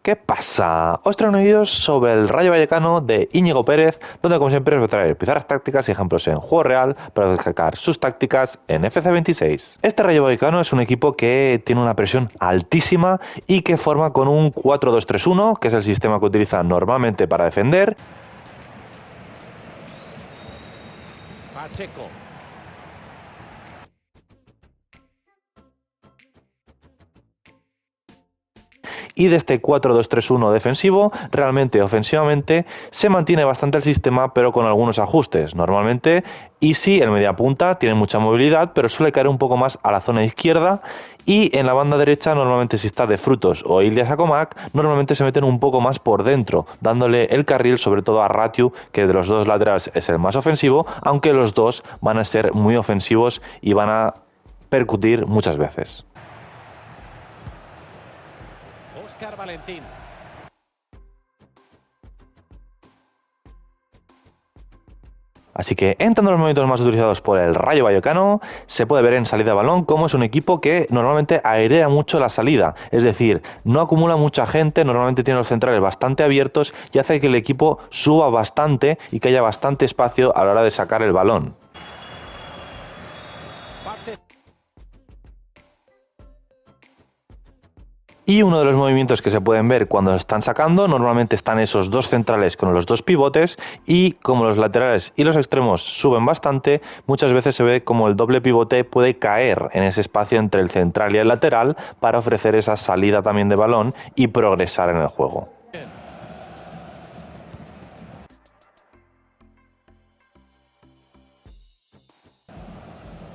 ¿Qué pasa? Os traigo un vídeo sobre el Rayo Vallecano de Íñigo Pérez, donde como siempre os voy a traer pizarras tácticas y ejemplos en juego real para destacar sus tácticas en FC26. Este Rayo Vallecano es un equipo que tiene una presión altísima y que forma con un 4-2-3-1, que es el sistema que utiliza normalmente para defender. Pacheco. Y de este 4-2-3-1 defensivo, realmente ofensivamente, se mantiene bastante el sistema, pero con algunos ajustes. Normalmente, Isi, el mediapunta, tiene mucha movilidad, pero suele caer un poco más a la zona izquierda. Y en la banda derecha, normalmente si está de Frutos o Ilias Acomac, normalmente se meten un poco más por dentro, dándole el carril sobre todo a Ratiu, que de los dos laterales es el más ofensivo, aunque los dos van a ser muy ofensivos y van a percutir muchas veces. Óscar Valentín. Así que entrando en los movimientos más utilizados por el Rayo Vallecano, se puede ver en salida de balón cómo es un equipo que normalmente aerea mucho la salida, es decir, no acumula mucha gente, normalmente tiene los centrales bastante abiertos y hace que el equipo suba bastante y que haya bastante espacio a la hora de sacar el balón. Y uno de los movimientos que se pueden ver cuando están sacando, normalmente están esos dos centrales con los dos pivotes, y como los laterales y los extremos suben bastante, muchas veces se ve como el doble pivote puede caer en ese espacio entre el central y el lateral para ofrecer esa salida también de balón y progresar en el juego.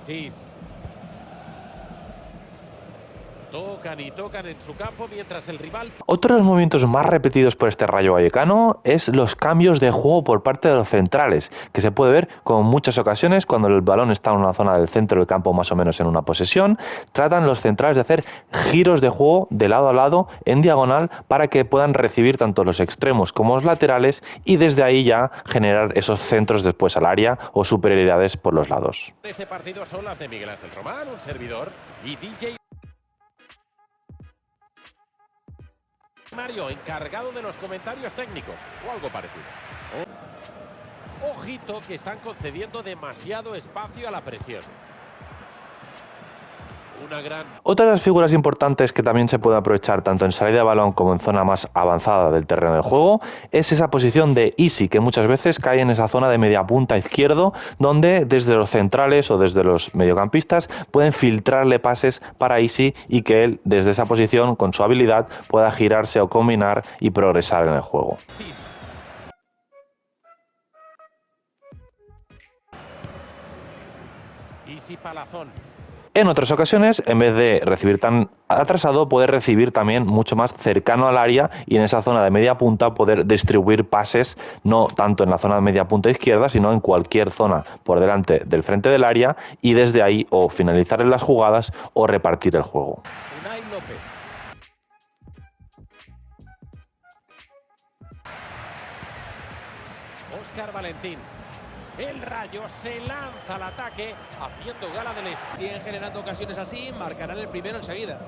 Cis. Tocan en su campo mientras el rival... Otro de los movimientos más repetidos por este Rayo Vallecano es los cambios de juego por parte de los centrales, que se puede ver con muchas ocasiones cuando el balón está en una zona del centro del campo más o menos en una posesión. Tratan los centrales de hacer giros de juego de lado a lado en diagonal para que puedan recibir tanto los extremos como los laterales y desde ahí ya generar esos centros después al área o superioridades por los lados. Este partido son las de Miguel Ángel Román, un servidor, y DJ Mario, encargado de los comentarios técnicos, o algo parecido. Ojito que están concediendo demasiado espacio a la presión. Otra de las figuras importantes que también se puede aprovechar tanto en salida de balón como en zona más avanzada del terreno de juego es esa posición de Isi, que muchas veces cae en esa zona de media punta izquierdo, donde desde los centrales o desde los mediocampistas pueden filtrarle pases para Isi y que él desde esa posición con su habilidad pueda girarse o combinar y progresar en el juego. Isi Palazón. En otras ocasiones, en vez de recibir tan atrasado, puede recibir también mucho más cercano al área y en esa zona de media punta poder distribuir pases, no tanto en la zona de media punta izquierda, sino en cualquier zona por delante del frente del área y desde ahí o finalizar en las jugadas o repartir el juego. Unai López. Óscar Valentín. El Rayo se lanza al ataque, haciendo gala del... Siguen generando ocasiones así, marcarán el primero enseguida.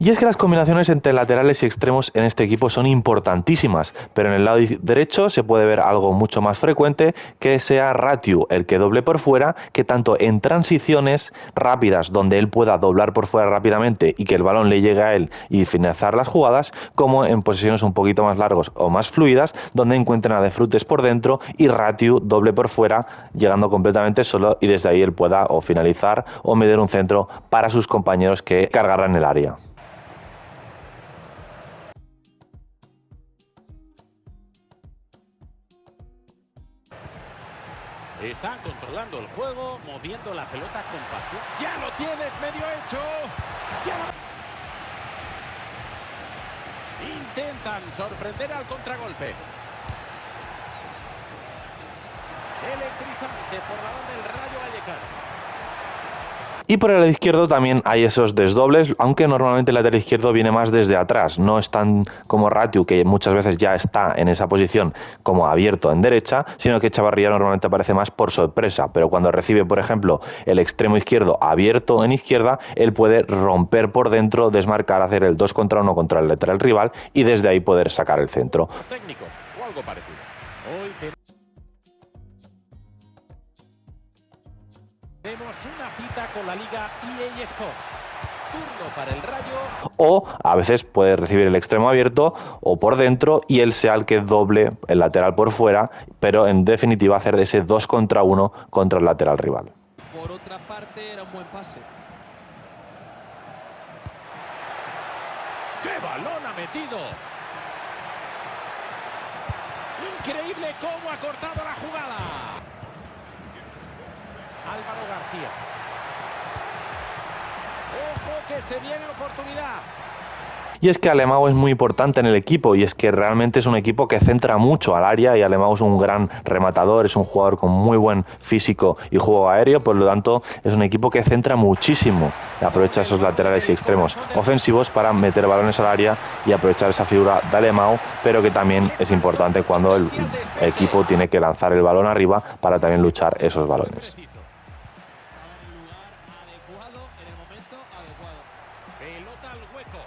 Y es que las combinaciones entre laterales y extremos en este equipo son importantísimas, pero en el lado derecho se puede ver algo mucho más frecuente, que sea Ratiu el que doble por fuera, que tanto en transiciones rápidas donde él pueda doblar por fuera rápidamente y que el balón le llegue a él y finalizar las jugadas, como en posiciones un poquito más largos o más fluidas donde encuentren a De Frutes por dentro y Ratiu doble por fuera, llegando completamente solo y desde ahí él pueda o finalizar o meter un centro para sus compañeros que cargarán el área. Están controlando el juego, moviendo la pelota con paciencia. ¡Ya lo tienes medio hecho! Intentan sorprender al contragolpe. Electrizante por la banda del Rayo Vallecano. Y por el lado izquierdo también hay esos desdobles, aunque normalmente el lateral izquierdo viene más desde atrás, no es tan como Ratiu, que muchas veces ya está en esa posición como abierto en derecha, sino que Chavarría normalmente aparece más por sorpresa, pero cuando recibe, por ejemplo, el extremo izquierdo abierto en izquierda, él puede romper por dentro, desmarcar, hacer el 2 contra 1 contra el lateral rival y desde ahí poder sacar el centro. Técnicos o algo parecido. Hoy tenemos una cita con la Liga EA Sports. Turno para el Rayo. O a veces puede recibir el extremo abierto o por dentro y él sea el que doble el lateral por fuera, pero en definitiva hacer de ese 2 contra 1 contra el lateral rival. Por otra parte, era un buen pase. ¡Qué balón ha metido! Increíble cómo ha cortado la jugada. Álvaro García. Ojo que se viene oportunidad. Y es que Alemão es muy importante en el equipo y es que realmente es un equipo que centra mucho al área y Alemão es un gran rematador, es un jugador con muy buen físico y juego aéreo, por lo tanto es un equipo que centra muchísimo y aprovecha esos laterales y extremos ofensivos para meter balones al área y aprovechar esa figura de Alemão, pero que también es importante cuando el equipo tiene que lanzar el balón arriba para también luchar esos balones. Pelota al hueco.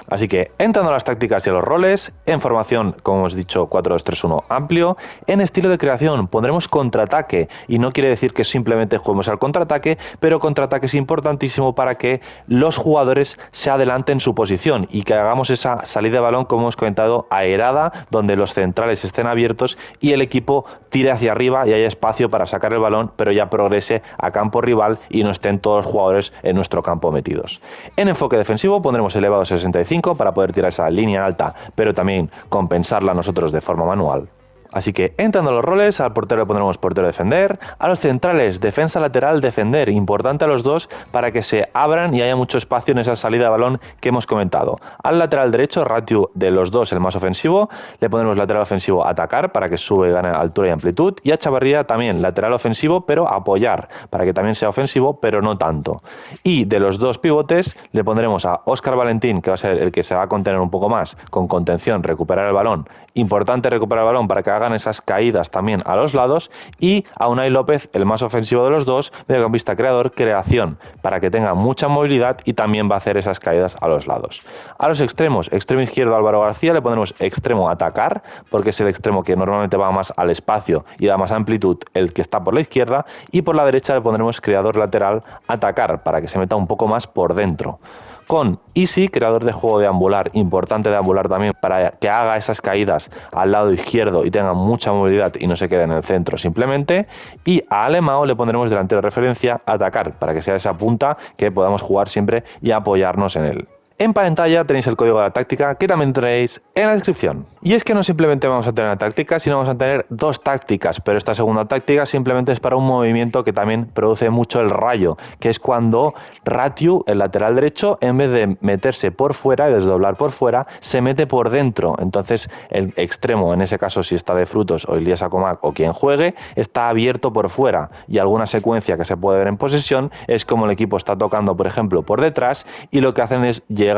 Así que entrando a las tácticas y a los roles, en formación, como hemos dicho, 4-2-3-1 amplio, en estilo de creación pondremos contraataque y no quiere decir que simplemente juguemos al contraataque, pero contraataque es importantísimo para que los jugadores se adelanten su posición y que hagamos esa salida de balón, como hemos comentado, aerada, donde los centrales estén abiertos y el equipo tire hacia arriba y haya espacio para sacar el balón, pero ya progrese a campo rival y no estén todos los jugadores en nuestro campo metidos. En enfoque defensivo pondremos elevado 65 para poder tirar esa línea alta, pero también compensarla nosotros de forma manual. Así que entrando a los roles, al portero le pondremos portero defender, a los centrales defensa lateral defender, importante a los dos para que se abran y haya mucho espacio en esa salida de balón que hemos comentado. Al lateral derecho, Ratiu de los dos el más ofensivo, le pondremos lateral ofensivo atacar para que sube y gane altura y amplitud, y a Chavarría también lateral ofensivo pero apoyar para que también sea ofensivo pero no tanto. Y de los dos pivotes le pondremos a Óscar Valentín, que va a ser el que se va a contener un poco más con contención, recuperar el balón, importante recuperar el balón para que hagan esas caídas también a los lados, y a Unai López, el más ofensivo de los dos, mediocampista creador, creación, para que tenga mucha movilidad y también va a hacer esas caídas a los lados. A los extremos, extremo izquierdo Álvaro García, le pondremos extremo atacar, porque es el extremo que normalmente va más al espacio y da más amplitud, el que está por la izquierda, y por la derecha le pondremos creador lateral atacar, para que se meta un poco más por dentro. Con Easy, creador de juego deambular, importante deambular también para que haga esas caídas al lado izquierdo y tenga mucha movilidad y no se quede en el centro simplemente. Y a Alemão le pondremos delantero de referencia atacar, para que sea esa punta que podamos jugar siempre y apoyarnos en él. En pantalla tenéis el código de la táctica que también tenéis en la descripción. Y es que no simplemente vamos a tener una táctica, sino vamos a tener dos tácticas, pero esta segunda táctica simplemente es para un movimiento que también produce mucho el rayo, que es cuando Ratiu, el lateral derecho, en vez de meterse por fuera y desdoblar por fuera, se mete por dentro. Entonces el extremo, en ese caso si está de Frutos o Ilias Acomac o quien juegue, está abierto por fuera, y alguna secuencia que se puede ver en posesión es como el equipo está tocando, por ejemplo, por detrás, y lo que hacen es llegar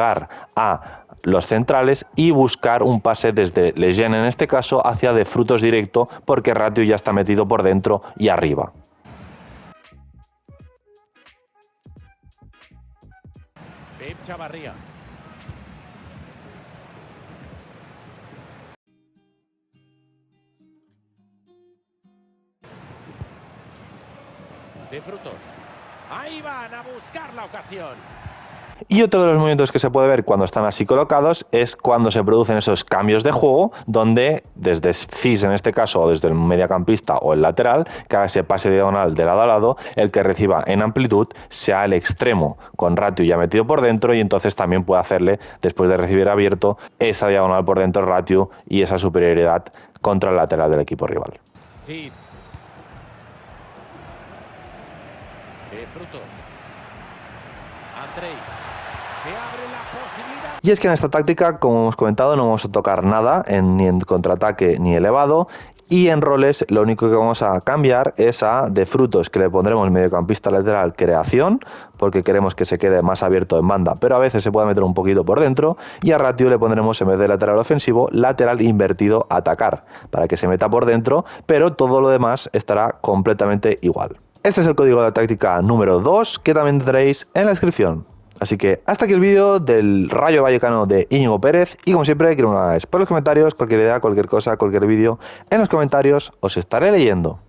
a los centrales y buscar un pase desde Lejeune, en este caso, hacia de Frutos directo, porque Ratiu ya está metido por dentro y arriba. Pep Chavarría. De Frutos. Ahí van a buscar la ocasión. Y otro de los movimientos que se puede ver cuando están así colocados es cuando se producen esos cambios de juego, donde desde Cis en este caso, o desde el mediacampista o el lateral, que haga ese pase diagonal de lado a lado, el que reciba en amplitud sea el extremo, con Ratiu ya metido por dentro, y entonces también puede hacerle, después de recibir abierto, esa diagonal por dentro Ratiu y esa superioridad contra el lateral del equipo rival. Cis. De Frutos. Andrei. Se abre la posibilidad. Y es que en esta táctica, como hemos comentado, no vamos a tocar nada, ni en contraataque ni elevado, Y en roles lo único que vamos a cambiar es a De Frutos, que le pondremos mediocampista lateral creación, porque queremos que se quede más abierto en banda, pero a veces se puede meter un poquito por dentro. Y a Ratio le pondremos, en vez de lateral ofensivo, lateral invertido atacar, para que se meta por dentro, pero todo lo demás estará completamente igual. Este es el código de la táctica número 2, que también tendréis en la descripción. Así que hasta aquí el vídeo del Rayo Vallecano de Íñigo Pérez, y como siempre, quiero una vez por los comentarios, cualquier idea, cualquier cosa, cualquier vídeo, en los comentarios os estaré leyendo.